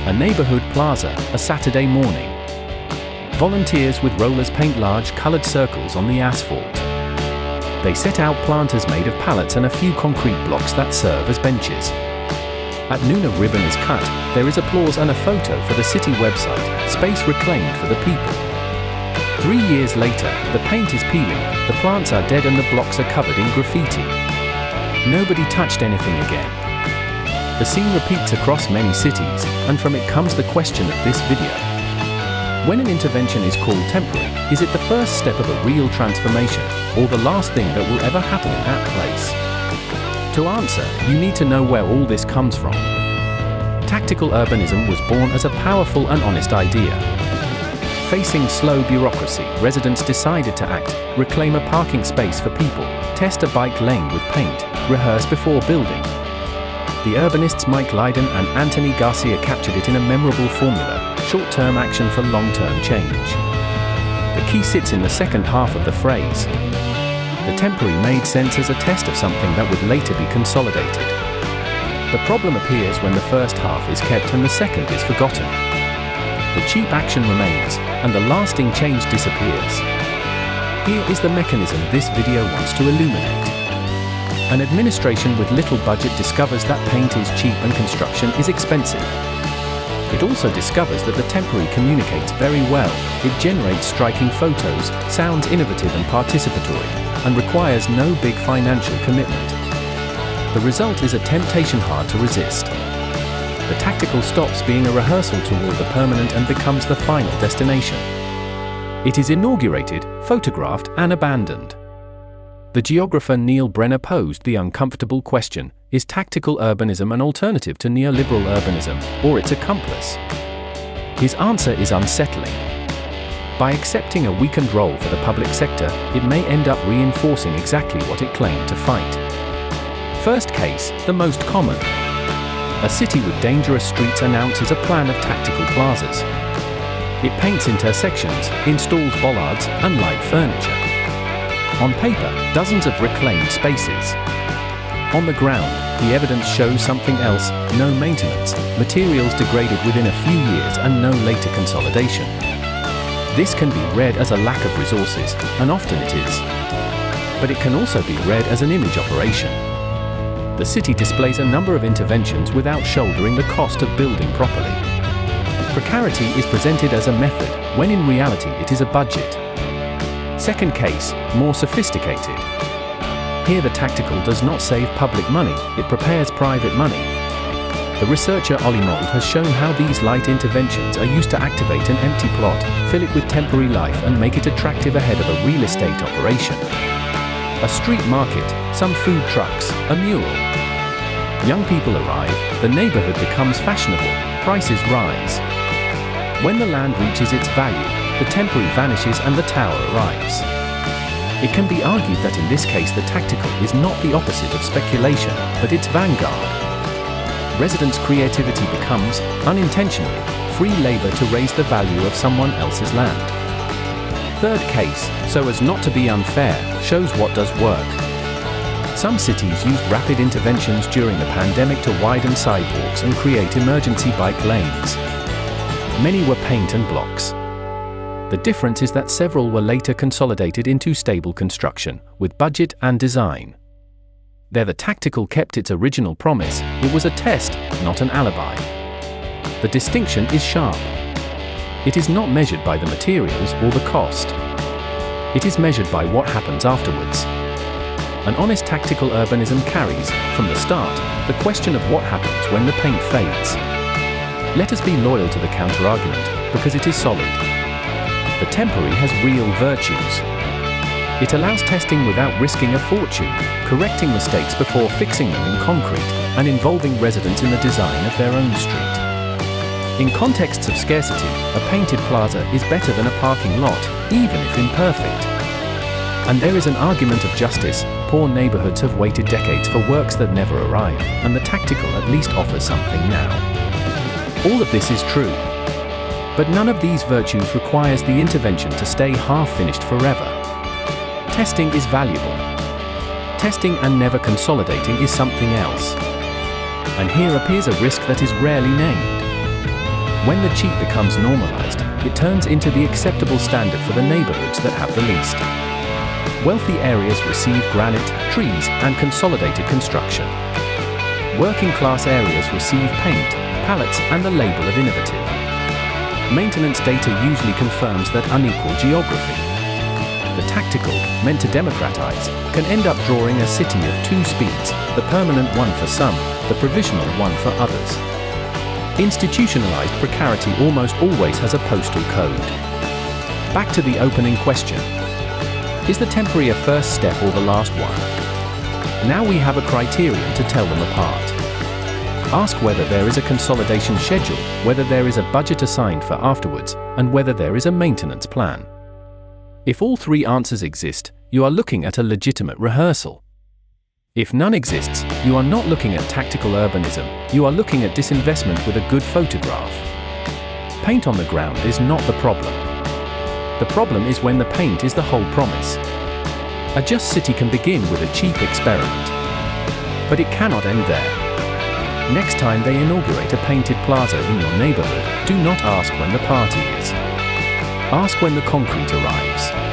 A neighborhood plaza, a Saturday morning. Volunteers with rollers paint large colored circles on the asphalt. They set out planters made of pallets and a few concrete blocks that serve as benches. At noon a ribbon is cut, there is applause and a photo for the city website, space reclaimed for the people. 3 years later, the paint is peeling, the plants are dead and the blocks are covered in graffiti. Nobody touched anything again. The scene repeats across many cities, and from it comes the question of this video. When an intervention is called temporary, is it the first step of a real transformation, or the last thing that will ever happen in that place? To answer, you need to know where all this comes from. Tactical urbanism was born as a powerful and honest idea. Facing slow bureaucracy, residents decided to act, reclaim a parking space for people, test a bike lane with paint, rehearse before building. The urbanists Lydon and Anthony Garcia captured it in a memorable formula: short-term action for long-term change. The key sits in the second half of the phrase. The temporary made sense as a test of something that would later be consolidated. The problem appears when the first half is kept and the second is forgotten. The cheap action remains, and the lasting change disappears. Here is the mechanism this video wants to illuminate. An administration with little budget discovers that paint is cheap and construction is expensive. It also discovers that the temporary communicates very well. It generates striking photos, sounds innovative and participatory, and requires no big financial commitment. The result is a temptation hard to resist. The tactical stops being a rehearsal toward the permanent and becomes the final destination. It is inaugurated, photographed, and abandoned. The geographer Brenner posed the uncomfortable question: is tactical urbanism an alternative to neoliberal urbanism, or its accomplice? His answer is unsettling. By accepting a weakened role for the public sector, it may end up reinforcing exactly what it claimed to fight. First case, the most common. A city with dangerous streets announces a plan of tactical plazas. It paints intersections, installs bollards, and light furniture. On paper, dozens of reclaimed spaces. On the ground, the evidence shows something else: no maintenance, materials degraded within a few years and no later consolidation. This can be read as a lack of resources, and often it is. But it can also be read as an image operation. The city displays a number of interventions without shouldering the cost of building properly. Precarity is presented as a method, when in reality it is a budget. Second case, more sophisticated. Here the tactical does not save public money, it prepares private money. The researcher Mold has shown how these light interventions are used to activate an empty plot, fill it with temporary life and make it attractive ahead of a real estate operation. A street market, some food trucks, a mural. Young people arrive, the neighborhood becomes fashionable, prices rise. When the land reaches its value, the temporary vanishes and the tower arrives. It can be argued that in this case the tactical is not the opposite of speculation, but its vanguard. Residents' creativity becomes, unintentionally, free labor to raise the value of someone else's land. Third case, so as not to be unfair, shows what does work. Some cities used rapid interventions during the pandemic to widen sidewalks and create emergency bike lanes. Many were paint and blocks. The difference is that several were later consolidated into stable construction, with budget and design. There the tactical kept its original promise: it was a test, not an alibi. The distinction is sharp. It is not measured by the materials or the cost. It is measured by what happens afterwards. An honest tactical urbanism carries, from the start, the question of what happens when the paint fades. Let us be loyal to the counter-argument, because it is solid. The temporary has real virtues. It allows testing without risking a fortune, correcting mistakes before fixing them in concrete, and involving residents in the design of their own street. In contexts of scarcity, a painted plaza is better than a parking lot, even if imperfect. And there is an argument of justice. Poor neighborhoods have waited decades for works that never arrive, and the tactical at least offers something now. All of this is true. But none of these virtues requires the intervention to stay half-finished forever. Testing is valuable. Testing and never consolidating is something else. And here appears a risk that is rarely named. When the cheap becomes normalized, it turns into the acceptable standard for the neighborhoods that have the least. Wealthy areas receive granite, trees, and consolidated construction. Working-class areas receive paint, pallets, and the label of innovative. Maintenance data usually confirms that unequal geography. The tactical, meant to democratize, can end up drawing a city of two speeds, the permanent one for some, the provisional one for others. Institutionalized precarity almost always has a postal code. Back to the opening question. Is the temporary a first step or the last one? Now we have a criterion to tell them apart. Ask whether there is a consolidation schedule, whether there is a budget assigned for afterwards, and whether there is a maintenance plan. If all three answers exist, you are looking at a legitimate rehearsal. If none exists, you are not looking at tactical urbanism, you are looking at disinvestment with a good photograph. Paint on the ground is not the problem. The problem is when the paint is the whole promise. A just city can begin with a cheap experiment. But it cannot end there. Next time they inaugurate a painted plaza in your neighborhood, do not ask when the party is. Ask when the concrete arrives.